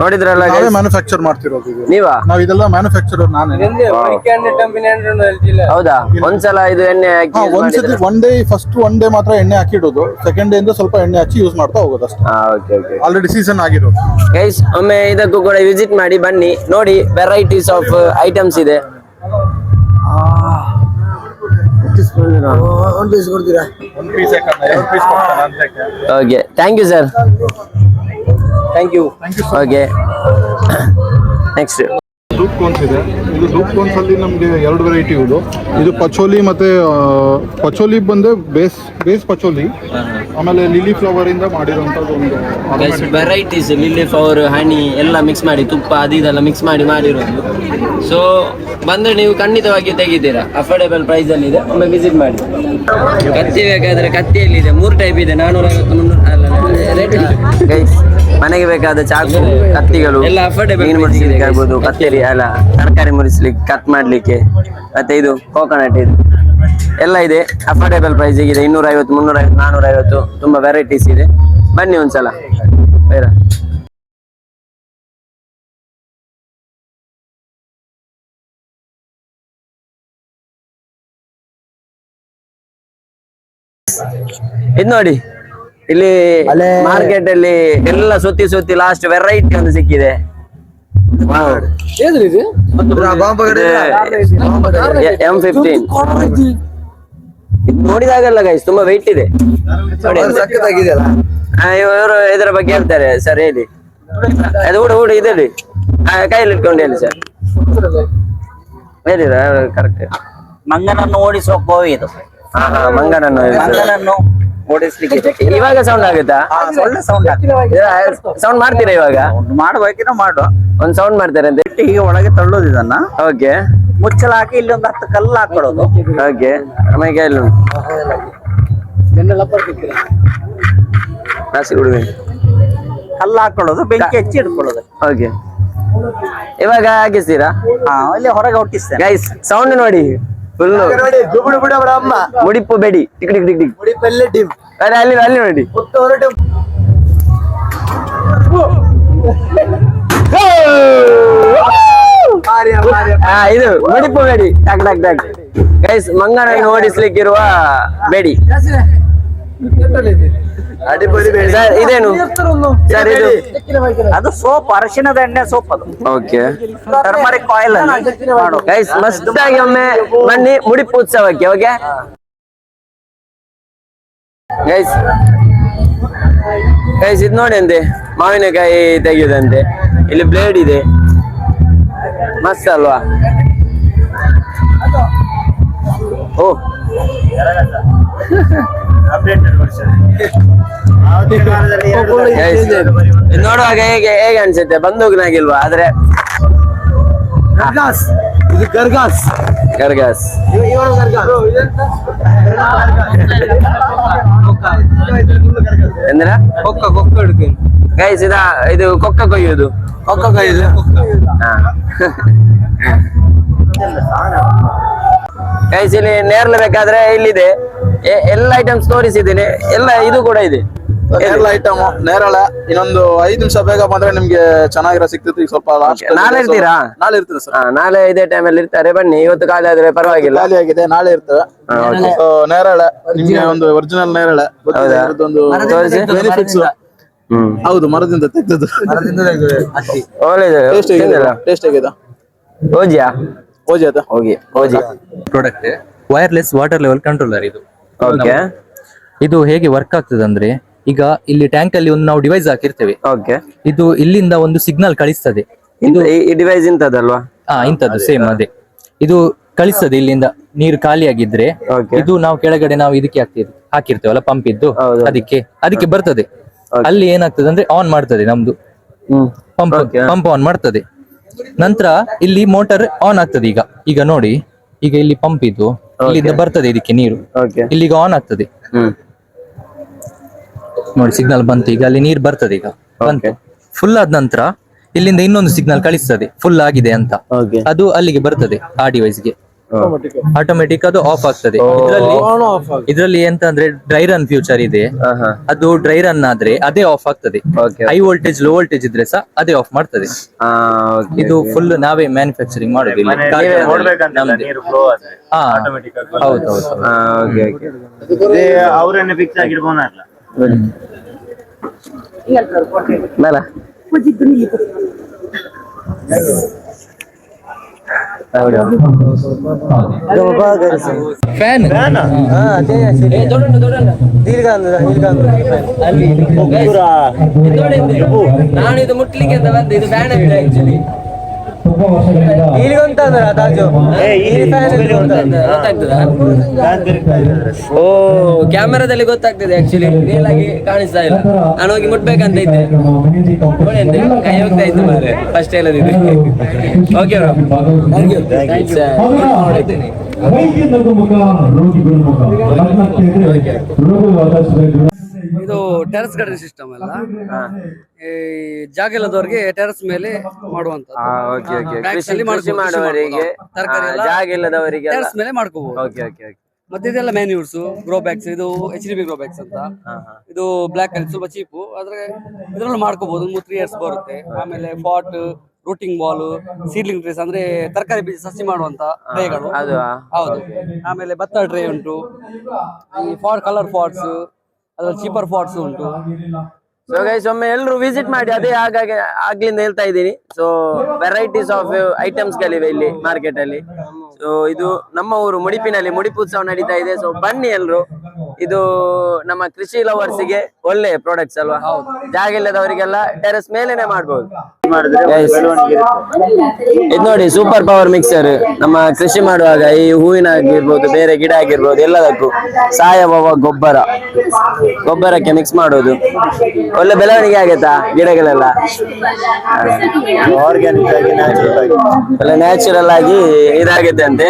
ನೋಡಿದ್ರಲ್ಲ, ನಾವೇ ಮ್ಯಾನುಫ್ಯಾಕ್ಚರ್ ಮಾಡ್ತಿರೋದು ಇದು. ನೀವಾ? ನಾವ್ ಇದೆಲ್ಲ ಮ್ಯಾನುಫ್ಯಾಕ್ಚರರ್ ನಾನೇ. ಹೌದಾ? ಒಂದ್ಸಲ ಇದು ಎಣ್ಣೆ ಹಾಕಿ ಒಂದ್ಸತಿ ಒನ್ ಡೇ ಮಾತ್ರ ಎಣ್ಣೆ ಹಾಕಿಡೋದು. ಸೆಕೆಂಡ್ ಡೇ ಇಂದ ಸ್ವಲ್ಪ ಎಣ್ಣೆ ಹಚ್ಚಿ ಯೂಸ್ ಮಾಡ್ತಾ ಹೋಗೋದು ಅಷ್ಟೇ. ಆಲ್ರೆಡಿ ಸೀಸನ್ ಆಗಿರೋದು. ಗೈಸ್, ಒಮ್ಮೆ ಇದಕ್ಕೂ ಕೂಡ ವಿಸಿಟ್ ಮಾಡಿ, ಬನ್ನಿ, ನೋಡಿ. ವೆರೈಟೀಸ್ ಆಫ್ ಐಟಮ್ಸ್ ಇದೆ. Okay, thank you sir. Thank you. Okay, next dhoop cones ಇದೆ. ಇದು ಧೂಪ್ ಕೋನ್ಸ್ ಅಲ್ಲಿ ನಮ್ಗೆ 2 ವೆರೈಟಿ ಇದೆ. ಇದು ಪಚೋಲಿ ಮತ್ತೆ ಪಚೋಲಿ ಬಂದು ಬೇಸ್ ಪಚೋಲಿ, ಆಮೇಲೆ ಲಿಲಿ ಫ್ಲವರ್ ಇಂದ ಮಾಡಿರುವಂತದ್ದು ಒಂದು ವೆರೈಟೀಸ್. ಲಿಲಿ ಫ್ಲವರ್, ಹನಿ ಎಲ್ಲ ಮಿಕ್ಸ್ ಮಾಡಿ, ತುಪ್ಪ ಅದು ಇದೆಲ್ಲ ಮಿಕ್ಸ್ ಮಾಡಿರೋದು. ಸೊ ಬಂದ್ರೆ ನೀವು ಖಂಡಿತವಾಗಿ ತೆಗಿತೀರಾ. ಅಫೋರ್ಡೆಬಲ್ ಪ್ರೈಸ್ ಅಲ್ಲಿ ಇದೆ, ಒಮ್ಮೆ ವಿಸಿಟ್ ಮಾಡಿ. ಕತ್ತಿ ಬೇಕಾದ್ರೆ ಕತ್ತಿಯಲ್ಲಿದೆ, 3 ಟೈಪ್ ಇದೆ, 450 ಗೈಸ್. ಮನೆಗೆ ಬೇಕಾದ ಚಾಕು, ಕತ್ತಿಗಳು ಎಲ್ಲ ಅಫೋರ್ಡೆಬಲ್. ಮೀನು ಮುರಿಸ್ಲಿಕ್ಕೆ ಆಗ್ಬೋದು, ಕತ್ತರಿ ಅಲ್ಲ, ತರಕಾರಿ ಮುರಿಸ್ಲಿಕ್ಕೆ, ಕಟ್ ಮಾಡ್ಲಿಕ್ಕೆ. ಮತ್ತೆ ಇದು ಕೋಕೋನಟ್, ಇದು ಎಲ್ಲ ಇದೆ. ಅಫೋರ್ಡೆಬಲ್ ಪ್ರೈಸ್ ಇದೆ, 250, 350, 450 ತುಂಬಾ ವೆರೈಟೀಸ್ ಇದೆ. ಬನ್ನಿ ಒಂದ್ಸಲ. ಬೇರೆ ಇದು ನೋಡಿ, ಇಲ್ಲಿ ಮಾರ್ಕೆಟ್ ಅಲ್ಲಿ ಎಲ್ಲ ಸುತ್ತಿ ಲಾಸ್ಟ್ ವೆರೈಟಿ ಒಂದು ಸಿಕ್ಕಿದೆ. M15 ನೋಡಿದಾಗಲ್ಲ ಗೈಸ್, ತುಂಬಾ ವೆಯ್ಟ್ ಇದೆ. ಇವರು ಇದರ ಬಗ್ಗೆ ಹೇಳ್ತಾರೆ ಸರ್, ಹೇಳಿ. ಅದು ಹೂಡ ಇದೆ, ಕೈಯಲ್ಲಿ ಇಟ್ಕೊಂಡು ಹೇಳಿ ಸರ್, ಹೇಳಿ ಕರೆಕ್ಟ್. ಮಂಗನನ್ನು ಓಡಿಸುವ ಕೋವಿ ಇದು. ಮಂಗನನ್ನು ಓಡಿಸ್ಲಿಕ್ಕೆ ಇವಾಗ ಸೌಂಡ್ ಆಗುತ್ತಾ? ಒಳ್ಳೆ ಸೌಂಡ್ ಸೌಂಡ್ ಮಾಡ್ತೀರಾ ಇವಾಗ? ಮಾಡಬೇಕಿನ ಮಾಡು. ಒಂದ್ ಸೌಂಡ್ ಮಾಡ್ತಾರೆ ಅಂತ ಹೀಗೆ ಒಳಗೆ ತಳ್ಳೋದು ಇದನ್ನ. ಓಕೆ, ಮುಚ್ಚಳ ಹಾಕಿ ಇಲ್ಲಿ ಒಂದು 10 ಕಲ್ಲು ಹಾಕೊಳ್ಳೋದು. ಓಕೆ, ಆಮೇಲೆ ಕೈಯಲ್ಲಿ ರಾಸಿ ಹುಡುಗಿ ಕಲ್ಲು ಹಾಕೊಳ್ಳೋದು, ಬೆಂಕಿ ಹಚ್ಚಿ ಇಟ್ಕೊಳ್ಳೋದು. ಓಕೆ, ಇವಾಗ ಹಾಕಿಸ್ತೀರಾ? ಇಲ್ಲಿ ಹೊರಗೆ ಹುಟ್ಟಿಸ್ತೇನೆ. ಗೈಸ್, ಸೌಂಡ್ ನೋಡಿ, ಫುಲ್ ಮುಡಿಪು ಬೆಡಿ, ಟಿಕ್ ಟಿಕ್ ಟಿಕ್ ಟಿಕ್. ಅಲ್ಲಿ ನೋಡಿ. ಇದು ಮುಡಿಪು ಬೇಡಿ ಟಕ್ ಟಕ್ ಟಕ್ ಗೈಸ್, ಮಂಗನನ್ನು ಓಡಿಸ್ಲಿಕ್ಕಿರುವ ಬೇಡಿ. ಸರ್ ಇದೇನು ಸರ್ ಇದು? ಅದು ಸೋಪ್, ಅರಿಶಿಣದ ಎಣ್ಣೆ ಸೋಪ್ ಅದು. ಓಕೆ ಟರ್ಮರಿಕ್ ಆಯಿಲ್ ಗೈಸ್, ಮಸ್ತ್ ಆಗಿ ಒಮ್ಮೆ ಬನ್ನಿ ಮುಡಿಪು ಉತ್ಸವಕ್ಕೆ. ಓಕೆ ಗೈಸ್, ಗೈಸ್ ಇದು ನೋಡಿ ಅಂತೆ ಮಾವಿನಕಾಯಿ ತೆಗೆಯುದಂತೆ. ಇಲ್ಲಿ ಬ್ಲೇಡ್ ಇದೆ, ಮಸ್ತ್ ಅಲ್ವಾ? ಓ Guys, ಇದು ನೋಡುವಾಗ ಹೇಗೆ ಹೇಗೆ ಅನ್ಸುತ್ತೆ? ಬಂದೂಕ್ನಾಗಿಲ್ವಾ? ಆದ್ರೆ ಇದು ಗರ್ಗಾಸ್. ಗರ್ಗಾಸ್ ಎಂದ್ರ ಕೊಕ್ಕ ಹಿಡ್ಕೊಂಡು ಗೈಸ್, ಇದು ಕೊಕ್ಕ ಕೊಯ್ಯೋದು. ಕೊಕ್ಕ ಕೈದು ಗೈಸ್, ಇಲ್ಲಿ ನೇರ್ಲೆ ಬೇಕಾದ್ರೆ ಇಲ್ಲಿದೆ, ಎಲ್ಲ ಐಟಮ್ಸ್ ತೋರಿಸಿದ್ದೀನಿ. ಎಲ್ಲ ಇದು ಕೂಡ ಇದೆ, ನೇರಳೆ ಐಟಮ್, ನೇರಳೆ. ಇನ್ನೊಂದು 5 ನಿಮಿಷ ಬೇಗ ಬಂದ್ರೆ ನಿಮ್ಗೆ ಚೆನ್ನಾಗಿರೋ ಸಿಗ್ತೈತಿ. ಸ್ವಲ್ಪ ನಾಳೆ ಇರ್ತೀರಾ? ನಾಳೆ ಇರ್ತೀವಿ ಸರ್. ನಾಳೆ ಇದೇ ಟೈಮಲ್ಲಿ ಇರ್ತಾರೆ, ಬನ್ನಿ. ಇವತ್ತು ಖಾಲಿ ಆದ್ರೆ ಪರವಾಗಿಲ್ಲ, ಖಾಲಿ ಆಗಿದೆ, ನಾಳೆ ಇರ್ತವೆ. ನೇರಳೆ ನಿಮ್ಗೆ ಒಂದು ಒರಿಜಿನಲ್ ನೇರಳೆ ಒಂದು ಬೆನಿಫಿಟ್ಸ್. ಹೌದು, ಮರದಿಂದ ತೆಗೆದದ್ದು. ಒಳ್ಳೇದು. ಟೇಸ್ಟ್ ಆಗಿದೆ. ಓಜಿಯಾ? ಓಜಿ ಅದು ಹೋಗಿ OG product wireless water level controller ಇದು. ಓಕೆ, ಇದು ಹೇಗೆ ವರ್ಕ್ ಆಗ್ತದೆ ಅಂದ್ರೆ, ಈಗ ಇಲ್ಲಿ ಟ್ಯಾಂಕ್ ಅಲ್ಲಿ ಒಂದು ನಾವು ಡಿವೈಸ್ ಹಾಕಿರ್ತೇವೆ. ಓಕೆ, ಇದು ಇಲ್ಲಿಂದ ಒಂದು ಸಿಗ್ನಲ್ ಕಳಿಸ್ತದೆ. ಈ ಡಿವೈಸ್ ಇಂತದಲ್ವಾ? ಇಂಥದ್ದು ಸೇಮ್ ಅದೇ. ಇದು ಕಳಿಸ್ತದೆ ಇಲ್ಲಿಂದ ನೀರು ಖಾಲಿ ಆಗಿದ್ರೆ. Okay. ಇದು ನಾವು ಕೆಳಗಡೆ ನಾವು ಇದಕ್ಕೆ ಹಾಕಿರ್ತೇವಲ್ಲ, ಪಂಪ್ ಇದ್ದು, ಅದಕ್ಕೆ ಬರ್ತದೆ. ಅಲ್ಲಿ ಏನಾಗ್ತದೆ ಅಂದ್ರೆ ಆನ್ ಮಾಡ್ತದೆ ನಮ್ದು ಪಂಪ್ ಆನ್ ಮಾಡ್ತದೆ. ನಂತರ ಇಲ್ಲಿ ಮೋಟರ್ ಆನ್ ಆಗ್ತದೆ. ಈಗ ನೋಡಿ, ಈಗ ಇಲ್ಲಿ ಪಂಪ್ ಇದ್ದು ಇಲ್ಲಿಂದ ಬರ್ತದೆ ಇದಕ್ಕೆ ನೀರು. ಇಲ್ಲಿಗ ಆನ್ ಆಗ್ತದೆ ನೋಡಿ, ಸಿಗ್ನಲ್ ಬಂತು. ಈಗ ಅಲ್ಲಿ ನೀರು ಬರ್ತದೆ. ಈಗ ಬಂತು. ಫುಲ್ ಆದ ನಂತರ ಇಲ್ಲಿಂದ ಇನ್ನೊಂದು ಸಿಗ್ನಲ್ ಕಳಿಸ್ತದೆ ಫುಲ್ ಆಗಿದೆ ಅಂತ. ಅದು ಅಲ್ಲಿಗೆ ಬರ್ತದೆ ಆ ಡಿವೈಸ್ಗೆ. ಆಟೋಮೆಟಿಕ್ ಅದು ಆಫ್ ಆಗ್ತದೆ. ಇದರಲ್ಲಿ ಎಂತ ಅಂದ್ರೆ ಡ್ರೈ ರನ್ ಫ್ಯೂಚರ್ ಇದೆ. ಅದು ಡ್ರೈ ರನ್ ಆದ್ರೆ ಅದೇ ಆಫ್ ಆಗ್ತದೆ. ಹೈ ವೋಲ್ಟೇಜ್ ಲೋ ವೋಲ್ಟೇಜ್ ಇದ್ರೆ ಸಹ ಅದೇ ಆಫ್ ಮಾಡ್ತದೆ. ಇದು ಫುಲ್ ನಾವೇ ಮ್ಯಾನುಫ್ಯಾಕ್ಚರಿಂಗ್ ಮಾಡೋದು ಇಲ್ಲಿ. ಅವರನ್ನೇ ಫಿಕ್ಸ್ ಆಗಿರ್ಬೋನಲ್ಲ. ಫ್ಯಾನ್ ನಾನು ಇದು ಮುಟ್ಲಿಕ್ಕೆ ಅಂತ ಬಂದೆ. ಇದು ಫ್ಯಾನ್ ಅಂತ ಆಕ್ಚುಲಿ ಓ, ಕ್ಯಾಮೆರಾದಲ್ಲಿ ಗೊತ್ತಾಗ್ತದೆ, ಆಕ್ಚುಲಿ ರಿಯಲ್ ಆಗಿ ಕಾಣಿಸ್ತಾ ಇಲ್ಲ. ನಾನು ಹೋಗಿ ಮುಟ್ಬೇಕಂತ ಇದ್ದೆ, ಕೈ ಹೋಗ್ತಾ ಇತ್ತು ಮಾರೆ ಫಸ್ಟ್ ಹೇಳದಿದ್ದೆ. ಓಕೆ ಇದು ಟೆರಸ್ ಗಾರ್ಡನ್ ಸಿಸ್ಟಮ್ ಅಲ್ಲ, ಈ ಜಾಗ ಇಲ್ಲದವ್ರಿಗೆ ಟೆರಸ್ ಮೇಲೆ ಕೃಷಿ ಮಾಡುವವರಿಗೆ, ಜಾಗ ಇಲ್ಲದವರಿಗೆ ಟೆರಸ್ ಮೇಲೆ ಮಾಡ್ಕೋಬಹುದು. ಮತ್ತೆ ಇದೆಲ್ಲ ಮ್ಯಾನ್ಯೂರ್ಸ್, ಗ್ರೋ ಬ್ಯಾಗ್ಸ್. ಇದು HDB ಗ್ರೋ ಬ್ಯಾಗ್ಸ್ ಅಂತ. ಇದು ಬ್ಲಾಕ್ ಅಲ್ಲಿ ಸ್ವಲ್ಪ ಚೀಪು, ಆದ್ರೆ ಇದ್ರಲ್ಲಿ ಮಾಡ್ಕೋಬಹುದು. 3 years ಬರುತ್ತೆ. ಆಮೇಲೆ pot, rooting ball, seedling trays ಅಂದ್ರೆ ತರಕಾರಿ ಬೀಜ ಸಸಿ ಮಾಡುವಂತ ಟ್ರೇಗಳು. ಹೌದು. ಆಮೇಲೆ ಭತ್ತ ಟ್ರೇ ಉಂಟು. ಈ ಕಲರ್ ಪಾಟ್ಸ್, ಅದ್ರಲ್ಲಿ ಚೀಪರ್ ಪಾಟ್ಸ್ ಉಂಟು. ಸೊ ಗೈಸ್, ಒಮ್ಮೆ ಎಲ್ಲರೂ ವಿಸಿಟ್ ಮಾಡಿ. ಅದೇ ಹಾಗಾಗಿ ಆಗ್ಲಿಂದ ಹೇಳ್ತಾ ಇದ್ದೀನಿ. ಸೊ ವೆರೈಟೀಸ್ ಆಫ್ ಐಟಮ್ಸ್ ಗಳಿವೆ ಇಲ್ಲಿ ಮಾರ್ಕೆಟ್ ಅಲ್ಲಿ. ಸೊ ಇದು ನಮ್ಮ ಊರು ಮುಡಿಪಿನಲ್ಲಿ ಮುಡಿಪು ಉತ್ಸವ ನಡೀತಾ ಇದೆ. ಸೊ ಬನ್ನಿ ಎಲ್ರು. ಇದು ನಮ್ಮ ಕೃಷಿ ಲವರ್ಸ್ಗೆ ಒಳ್ಳೆ ಪ್ರಾಡಕ್ಟ್ಸ್ ಅಲ್ವಾ? ಜಾಗ ಇಲ್ಲದವರಿಗೆಲ್ಲ ಟೆರೆಸ್ ಮೇಲೆನೆ ಮಾಡ್ಬೋದು. ಇದು ನೋಡಿ, ಸೂಪರ್ ಪವರ್ ಮಿಕ್ಸರ್. ನಮ್ಮ ಕೃಷಿ ಮಾಡುವಾಗ ಈ ಹೂವಿನ ಆಗಿರ್ಬೋದು, ಬೇರೆ ಗಿಡ ಆಗಿರ್ಬೋದು, ಎಲ್ಲದಕ್ಕೂ ಸಾವಯವ ಗೊಬ್ಬರಕ್ಕೆ ಮಿಕ್ಸ್ ಮಾಡೋದು. ಒಳ್ಳೆ ಬೆಳವಣಿಗೆ ಆಗತ್ತಾ ಗಿಡಗಳೆಲ್ಲ? ಒಳ್ಳೆ ನ್ಯಾಚುರಲ್ ಆಗಿ ಇದಾಗುತ್ತೆ ಅಂತೆ.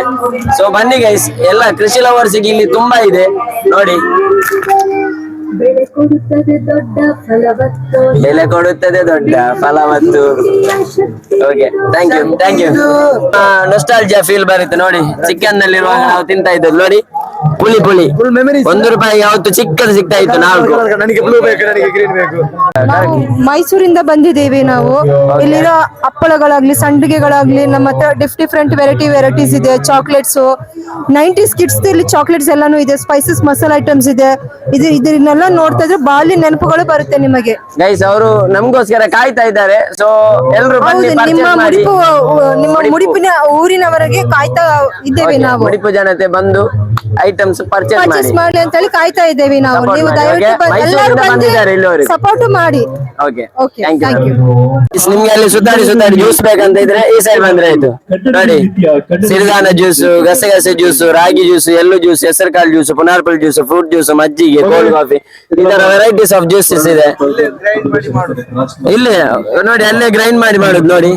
ಸೊ ಬನ್ನಿ ಗೈಸ್, ಎಲ್ಲ ಕೃಷಿ ಲವರ್ಸ್ಗೆ ಇಲ್ಲಿ ತುಂಬಾ ಇದೆ ನೋಡಿ. ಬೆಲೆ ಕೊಡುತ್ತದೆ ದೊಡ್ಡ ಫಲವತ್ತು. Okay, thank you. Nostalgia feel ಬರುತ್ತೆ ನೋಡಿ. ಚಿಕನ್ ನಲ್ಲಿರುವಾಗ ನಾವು ತಿಂತಾ ಇದ್ದದ್ದು ನೋಡಿ. ಪುಳಿ ಪುಳಿ ₹1 ಯಾವತ್ತು ಚಿಕ್ಕದು ಸಿಗ್ತಾ ಇತ್ತು 4. ನನಗೆ ಬ್ಲೂ ಬೇಕು, ನನಗೆ ಗ್ರೀನ್ ಬೇಕು. ನಾವು ಮೈಸೂರಿಂದ ಬಂದಿದ್ದೇವೆ. ನಾವು ಇಲ್ಲಿರೋ ಹಪ್ಪಳಗಳಾಗ್ಲಿ ಸಂಡಿಗೆಗಳಾಗ್ಲಿ ನಮ್ಮ ಹತ್ರ ಡಿಫ್ರೆಂಟ್ ವೆರೈಟೀಸ್ ಇದೆ. ಚಾಕ್ಲೇಟ್ಸ್ 90s ಕಿಡ್ಸ್ ಇಲ್ಲಿ ಚಾಕ್ಲೇಟ್ಸ್ ಎಲ್ಲಾನು ಇದೆ. ಸ್ಪೈಸಸ್ ಮಸಾಲಾ ಐಟಮ್ಸ್ ಇದೆ. ಇದನ್ನೆಲ್ಲ ನೋಡ್ತಾ ಇದ್ರೆ ಬಾಲ್ಯ ನೆನಪುಗಳು ಬರುತ್ತೆ ನಿಮಗೆ. ಗೈಸ್ ಅವರು ನಮಗೋಸ್ಕರ ಕಾಯ್ತಾ ಇದ್ದಾರೆ. ಸೊ ಎಲ್ಲರೂ ಬನ್ನಿ, ನಿಮ್ಮ ಮುಡಿಪಿನ ಊರಿನವರೆಗೆ ಕಾಯ್ತಾ ಇದ್ದೇವೆ ನಾವು. ಮುಡಿಪು ಜನತೆ ಬಂದು ಐಟಮ್ಸ್ ಪರ್ಚೇಸ್ ಮಾಡಿ ಅಂತ ಹೇಳಿ ಕಾಯ್ತಾ ಇದ್ದೇವೆ ನಾವು. ನೀವು ದಯವಿಟ್ಟು ಎಲ್ಲರೂ ಬಂದು ಸಪೋರ್ಟ್ ಮಾಡಿ. Okay, okay, thank you. ನಿಮ್ಗೆ ಅಲ್ಲಿ ಸುತ್ತಾಡಿ ಜ್ಯೂಸ್ ಬೇಕಂತ ಇದ್ರೆ ಈ ಸೈಡ್ ಬಂದ್ರೆ ಆಯ್ತು. ನೋಡಿ, ಸಿರಿಧಾನ ಜ್ಯೂಸ್, ಗಸಗಸೆ ಜ್ಯೂಸ್, ರಾಗಿ ಜ್ಯೂಸ್, ಎಳ್ಳು ಜ್ಯೂಸ್, ಹೆಸರುಕಾಳು ಜ್ಯೂಸ್, ಪುನಾರ್ಪಲ್ ಜ್ಯೂಸ್, ಫ್ರೂಟ್ ಜ್ಯೂಸ್, ಮಜ್ಜಿಗೆ, ಕೋಲ್ಡ್ ಕಾಫಿ, ಈ ತರ ವೆರೈಟೀಸ್ ಆಫ್ ಜ್ಯೂಸಸ್ ಇದೆ. ಇಲ್ಲಿ ನೋಡಿ, ಅಲ್ಲೇ ಗ್ರೈಂಡ್ ಮಾಡಿ ಮಾಡುದು ನೋಡಿ.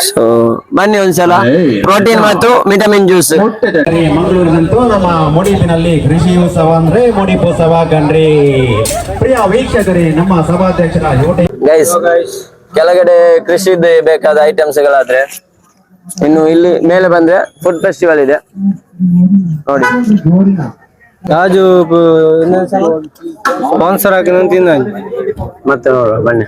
ಸೊ ಬನ್ನಿ ಒಂದ್ಸಲ ಪ್ರೋಟೀನ್ ಮತ್ತು ವಿಟಮಿನ್ ಜ್ಯೂಸ್. ಮಂಗಳೂರಿನಂತೂ ನಮ್ಮ ಮುಡಿಪಿನಲ್ಲಿ ಕೃಷಿ ಉತ್ಸವ ಅಂದ್ರೆ ಮುಡಿಪೋತ್ಸವ ಕಣ್ರಿ. ಪ್ರಿಯ ವೀಕ್ಷಕರೇ, ನಮ್ಮ ಸಭಾಧ್ಯಕ್ಷರ ಗೈಸ್, ಕೆಳಗಡೆ ಕೃಷಿ ಬೇಕಾದ ಐಟಮ್ಸ್ ಗಳಾದ್ರೆ, ಇನ್ನು ಇಲ್ಲಿ ಮೇಲೆ ಬಂದ್ರೆ ಫುಡ್ ಫೆಸ್ಟಿವಲ್ ಇದೆ ನೋಡಿ. ಕಾಜು ಸ್ಪಾನ್ಸರ್ ಹಾಕಿ ತಿಂದ ಮತ್ತೆ ನೋಡುವ ಬನ್ನಿ.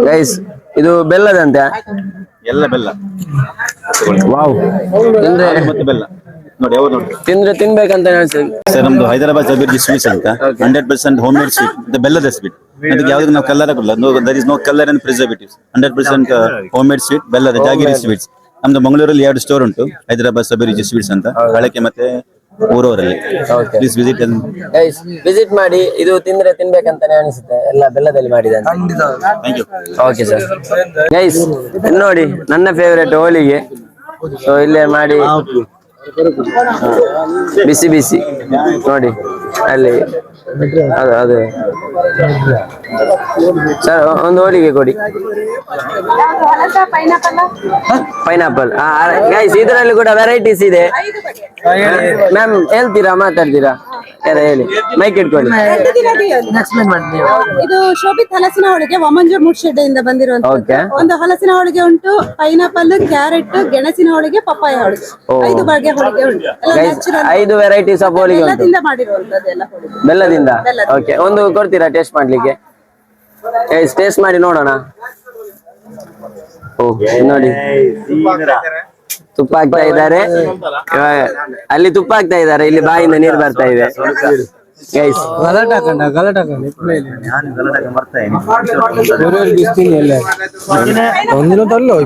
ಗೈಸ್, ಇದು ಬೆಲ್ಲದಂತೆ. ಎಲ್ಲ ಬೆಲ್ಲ. ವಾವ್, ನೋಡಿ ಯಾವ್ದು ನೋಡಿ ತಿಂದ್ರೆ ತಿನ್ಬೇಕಂತ ಅನ್ಸುತ್ತೆ ಸರ್. ನಮ್ದು ಹೈದರಾಬಾದ್ ಜಬೀರ್ಜಿ ಸ್ವೀಟ್ಸ್ ಅಂತ 100% ಹೋಮ್ ಮೇಡ್ ಸ್ವೀಟ್, ಬೆಲ್ಲದ ಸ್ವೀಟ್. ಅದಕ್ಕೆ ಯಾವ್ದು ನಾವು ಕಲರ್ ಕೊಡಲ್ಲ. There is no colour and preservatives. 100% home made sweet, ಬೆಲ್ಲದ ಜಾಗಿರಿ ಸ್ವೀಟ್ಸ್. ನಮ್ದು ಮಂಗಳೂರಲ್ಲಿ 2 ಸ್ಟೋರ್ ಉಂಟು, ಹೈದರಾಬಾದ್ ಜಬೀರ್ಜಿ ಸ್ವೀಟ್ಸ್ ಅಂತ, ಬಳಕೆ ಮತ್ತೆ ಊರವರಲ್ಲಿ. ಪ್ಲೀಸ್ ವಿಸಿಟ್ ಮಾಡಿ. ಇದು ತಿಂದ್ರೆ ತಿನ್ಬೇಕಂತಾನೆ ಅನಿಸುತ್ತೆ, ಎಲ್ಲ ಬೆಲ್ಲದಲ್ಲಿ ಮಾಡಿದ. Thank you. Okay sir. Guys, ನೋಡಿ ನನ್ನ ಫೇವರೇಟ್ ಹೋಳಿಗೆ. ಸೊ ಇಲ್ಲೇ ಮಾಡಿ ಬಿಸಿ ಬಿಸಿ ನೋಡಿ ಅಲ್ಲಿ. ಅದು ಸರ್, ಒಂದು ಹೋಳಿಗೆ ಕೊಡಿ. ಪೈನಾಪಲ್. ಗೈಸ್, ಇದರಲ್ಲಿ ಕೂಡ ವೆರೈಟೀಸ್ ಇದೆ. ಮ್ಯಾಮ್ ಹೇಳ್ತೀರಾ, ಮಾತಾಡ್ತೀರಾ? ಹೇಳಿ, ಮೈಕ್ ಇಟ್ಕೊಳ್ಳಿ. ಇದು ಶೋಭಿತ್ ಹಲಸಿನ ಹೋಳಿಗೆ ವಮಂಜೂರ್ ಮುರ್ಶೆಡ್ ಇಂದ ಬಂದಿರುವಂತ ಒಂದು ಹಲಸಿನ ಹೋಳಿಗೆ ಉಂಟು. ಪೈನಾಪಲ್, ಕ್ಯಾರೆಟ್, ಗೆಣಸಿನ ಹೋಳಿಗೆ, ಪಪ್ಪಾಯ ಹೋಳಿಗೆ, 5 ಬಗೆಯ ಹೋಳಿಗೆ ಉಂಟು. 5 ವೆರೈಟೀಸ್ ಆಫ್ ಹೋಳಿಗೆ ಉಂಟು, ಮಾಡಿರುವಂತದ್ದೆಲ್ಲ ಬೆಲ್ಲದಿಂದ. ಓಕೆ, ಒಂದು ಕೊಡ್ತೀರಾ ಟೇಸ್ಟ್ ಮಾಡ್ಲಿಕ್ಕೆ? ಟೇಸ್ಟ್ ಮಾಡಿ ನೋಡೋಣ. ಓ ನೋಡಿ, ತುಪ್ಪ ಹಾಕ್ತಾ ಇದ್ದಾರೆ. ಅಲ್ಲಿ ತುಪ್ಪ ಹಾಕ್ತಾ ಇದ್ದಾರೆ, ಇಲ್ಲಿ ಬಾಯಿಂದ ನೀರು ಬರ್ತಾ ಇದೆ. ಗೈಸ್,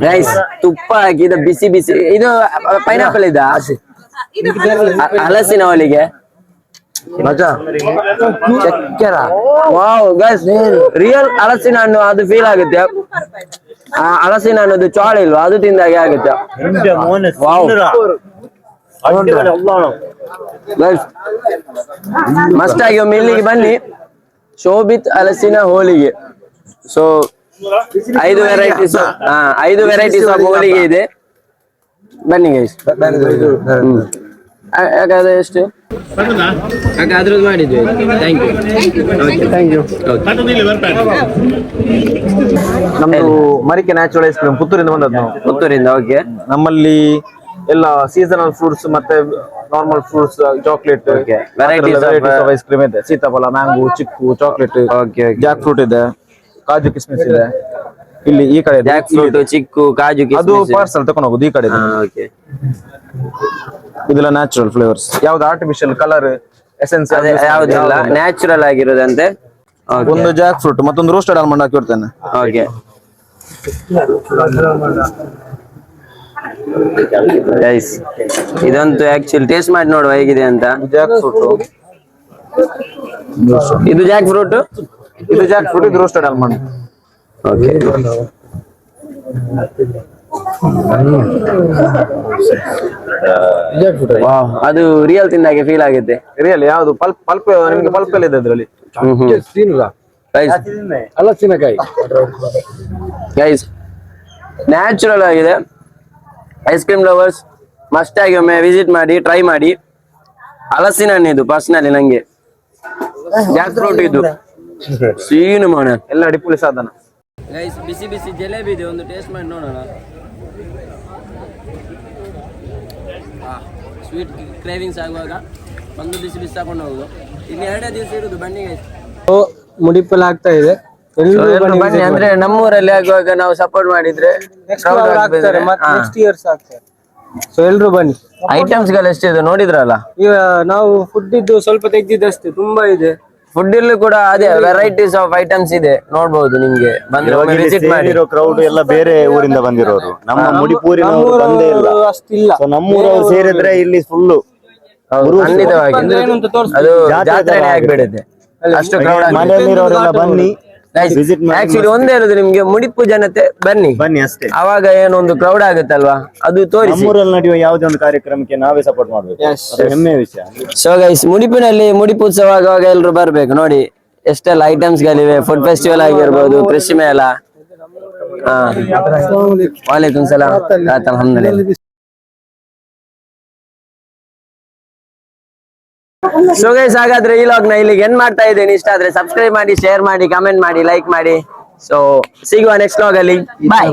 ಗೈಸ್, ತುಪ್ಪ ಹಾಕಿದ ಬಿಸಿ ಬಿಸಿ. ಇದು ಪೈನಾಪಲ್ ಇದ ಹಲಸಿನ ಹೋಳಿಗೆ. ಚಕ್ಕೆರ. ವಾವ್ ಗೈಸ್, ರಿಯಲ್ ಹಲಸಿನ ಹಣ್ಣು ಅದು ಫೀಲ್ ಆಗುತ್ತೆ. ಹಲಸಿನ ಹಣ್ಣು ಚೋಳ ಇಲ್ವಾ, ಅದು ತಿಂದಾಗೆ ಆಗುತ್ತೆ. ವಾವ್ ಗೈಸ್, ಮಸ್ಟ್ ಆಗಿ ಒಮ್ಮೆ ಇಲ್ಲಿಗೆ ಬನ್ನಿ. ಶೋಭಿತ್ ಹಲಸಿನ ಹೋಳಿಗೆ. ಸೊ 5 ವೆರೈಟೀಸ್, 5 ವೆರೈಟೀಸ್ ಆಫ್ ಹೋಳಿಗೆ ಇದೆ. ಬನ್ನಿ ಗೈಸ್. ಯಾಕಂದ್ರೆ ಎಷ್ಟು ಅದ್ರದ್ದು ಮಾಡಿದ್ವಿ. Thank you. ನಮ್ದು ಮರಿಕೆ ನ್ಯಾಚುರಲ್ ಐಸ್ ಕ್ರೀಮ್ ಪುತ್ತೂರಿಂದ ಬಂದದ್ದು ನಾವು. ಪುತ್ತೂರಿಂದ. ಓಕೆ. ನಮ್ಮಲ್ಲಿ ಎಲ್ಲ ಸೀಸನಲ್ ಫ್ರೂಟ್ಸ್ ಮತ್ತೆ normal fruits, chocolate varieties ice cream ಇದೆ. ಸೀತಾಫಲ, ಮ್ಯಾಂಗೋ, ಚಿಕ್ಕು, ಚಾಕ್ಲೇಟ್, ಜಾಕ್ ಫ್ರೂಟ್ ಇದೆ, ಕಾಜು ಕಿಸ್ಮಿಸ್ ಇದೆ. ಇಲ್ಲಿ ಈ ಕಡೆ ಜಾಕ್ ಫ್ರೂಟ್, ಚಿಕ್ಕು, ಕಾಜು ಕಿಸ್ಮಿಸ್. ಅದು ಪಾರ್ಸಲ್ ತಕೊಂಡು ಹೋಗುದು ಈ ಕಡೆ. ಓಕೆ. ಇದೆಲ್ಲ ನ್ಯಾಚುರಲ್ ಫ್ಲೇವರ್ಸ್, ಯಾವ್ದು ಆರ್ಟಿಫಿಷಿಯಲ್ ಕಲರ್ ಎಸೆನ್ಸ್ ಯಾವ್ದಿಲ್ಲ, ನ್ಯಾಚುರಲ್ ಆಗಿರೋದಂತೆ. ಒಂದು ಜಾಕ್ ಫ್ರೂಟ್ ಮತ್ತೊಂದು ರೋಸ್ಟೆಡ್ ಆಲ್ಮಂಡ್ ಹಾಕಿ ಇರ್ತೇನೆ. ಓಕೆ ಗೈಸ್, ಇದಂತೂ ಆಕ್ಚುಲಿ ಟೇಸ್ಟ್ ಮಾಡಿ ನೋಡುವ ಹೇಗಿದೆ ಅಂತ. ಜಾಕ್ ಫ್ರೂಟ್, ಇದು ಜಾಕ್ ಫ್ರೂಟ್, ಇದು ಜಾಕ್ ಫ್ರೂಟ್, ಇದು ರೋಸ್ಟೆಡ್ ಆಲ್ಮಂಡ್. ಓಕೆ. ಅದು ರಿಯಲ್ ತಿಂದಾಗೆ ಫೀಲ್ ಆಗುತ್ತೆ. ರಿಯಲ್ ಯಾವ್ದು ಪಲ್ಪ್ ನಿಮ್ಗೆ ಪಲ್ಪ್ ಎಲ್ಲ ಇದೆ ಅದ್ರಲ್ಲಿ. ಹಲಸಿನಕಾಯಿ ಗೈಸ್, ನ್ಯಾಚುರಲ್ ಆಗಿದೆ. ಐಸ್ ಕ್ರೀಮ್ ಲವರ್ಸ್ ಮಸ್ಟ್ ಆಗಿ ಒಮ್ಮೆ ವಿಸಿಟ್ ಮಾಡಿ, ಟ್ರೈ ಮಾಡಿ. ಹಲಸಿನ ಹಣ್ಣು ಇದು ಪರ್ಸನಲಿ ನಂಗೆ. ಜಾಕ್ ಫ್ರೂಟ್ ಇದು ಸೀನು ಮಾಡ ಎಲ್ಲ ಡಿಪುಲಿ ಸಾಧನ. ಗೈಸ್, ಬಿಸಿ ಬಿಸಿ ಜಲೇಬಿ ಇದೆ, ಒಂದು ಟೇಸ್ಟ್ ಮಾಡಿ ನೋಡೋಣ. ಸ್ವೀಟ್ ಕ್ರೇವಿಂಗ್ಸ್ ಆಗುವಾಗ ಬಂದು ಬಿಸಿ ಬಿಸಿ ತಗೊಂಡು ಹೋಗುದು. ಇಲ್ಲಿ 2 ದಿವಸ ಇರುದು ಬನ್ನಿಗೆ. ಮುಡಿಪಲ್ಲಿ ಆಗ್ತಾ ಇದೆ. ಎಲ್ರು ಬನ್ನಿ ಅಂದ್ರೆ ನಮ್ಮೂರಲ್ಲಿ ಆಗುವಾಗ ನಾವು ಸಪೋರ್ಟ್ ಮಾಡಿದ್ರೆ ನೆಕ್ಸ್ಟ್ ಇಯರ್ಸ್ ಆಗ್ತಾರೆ. ಸೊ ಎಲ್ರು ಬನ್ನಿ. ಐಟಮ್ಸ್ ಗಳು ಎಷ್ಟಿದೆ ನೋಡಿದ್ರಲ್ಲ. ಈಗ ನಾವು ಫುಡ್ ಇದ್ದು ಸ್ವಲ್ಪ ತೆಗ್ದಿದ್ದಷ್ಟೇ, ತುಂಬಾ ಇದೆ. ಫುಡ್ ಇಲ್ಲಿ ಕೂಡ ಅದೇ ವೆರೈಟೀಸ್ ಆಫ್ ಐಟಮ್ಸ್ ಇದೆ, ನೋಡ್ಬೋದು ನಿಮ್ಗೆ ಬಂದ್ರೆ ಒಮ್ಮೆ ವಿಸಿಟ್ ಮಾಡಿ. ಕ್ರೌಡ್ ಎಲ್ಲ ಬೇರೆ ಊರಿಂದ ಬಂದಿರೋರು, ನಮ್ಮ ಮುಡಿಪೂರಿನವರು ಬಂದೇ ಇಲ್ಲ. ಅಷ್ಟಿಲ್ಲ. So ನಮ್ಮೂರವ್ರು ಸೇರಿದ್ರೆ ಇಲ್ಲಿ ಫುಲ್ಲು ಖಂಡಿತವಾಗಿ ಅದು ಜಾತ್ರೆನೇ ಆಗ್ಬಿಡುತ್ತೆ, ಅಷ್ಟು ಕ್ರೌಡ್. ಮನೆಯಲ್ಲಿರೋರೆಲ್ಲ ಬನ್ನಿ ವಿಸಿಟ್ ಮಾಡಿ. ಆಕ್ಚುಲಿ ಒಂದೇ ಹೇಳುದು ನಿಮ್ಗೆ, ಮುಡಿಪು ಜನತೆ ಬನ್ನಿ ಬನ್ನಿ ಅಷ್ಟೇ. ಅವಾಗ ಏನೊಂದು ಕ್ರೌಡ್ ಆಗುತ್ತಲ್ವಾ, ಅದು ತೋರಿಸಿ. ನಮ್ಮೂರಲ್ಲಿ ನಡೆಯುವ ಯಾವುದೇ ಒಂದು ಕಾರ್ಯಕ್ರಮಕ್ಕೆ ನಾವೇ ಸಪೋರ್ಟ್ ಮಾಡ್ಬೇಕು, ಅದು ಹೆಮ್ಮೆಯ ವಿಷಯ. ಸೊ ಗೈಸ್, ಮುಡಿಪಿನಲ್ಲಿ ಮುಡಿಪು ಉತ್ಸವ ಆಗುವಾಗ ಎಲ್ರು ಬರ್ಬೇಕು. ನೋಡಿ ಎಷ್ಟೆಲ್ಲ ಐಟಮ್ಸ್ ಗಳಿವೆ, ಫುಡ್ ಫೆಸ್ಟಿವಲ್ ಆಗಿರ್ಬೋದು, ಕೃಷಿ ಮೇಳ. ವಾಲೇಕುಂ ಸಲಾಂ. ಅಲ್ಹಮ್ದುಲಿಲ್ಲಾಹ್. ಸೊ ಗೈಸ್, ಹಾಗಾದ್ರೆ ಈ ಲಾಗ್ ನ ಇಲ್ಲಿಗೆ ಎಂಡ್ ಮಾಡ್ತಾ ಇದ್ದೇನೆ. ಇಷ್ಟ ಆದ್ರೆ ಸಬ್ಸ್ಕ್ರೈಬ್ ಮಾಡಿ, ಶೇರ್ ಮಾಡಿ, ಕಮೆಂಟ್ ಮಾಡಿ, ಲೈಕ್ ಮಾಡಿ. ಸೊ ಸಿಗುವ ನೆಕ್ಸ್ಟ್ ಲಾಗ್ ಅಲ್ಲಿ. ಬಾಯ್.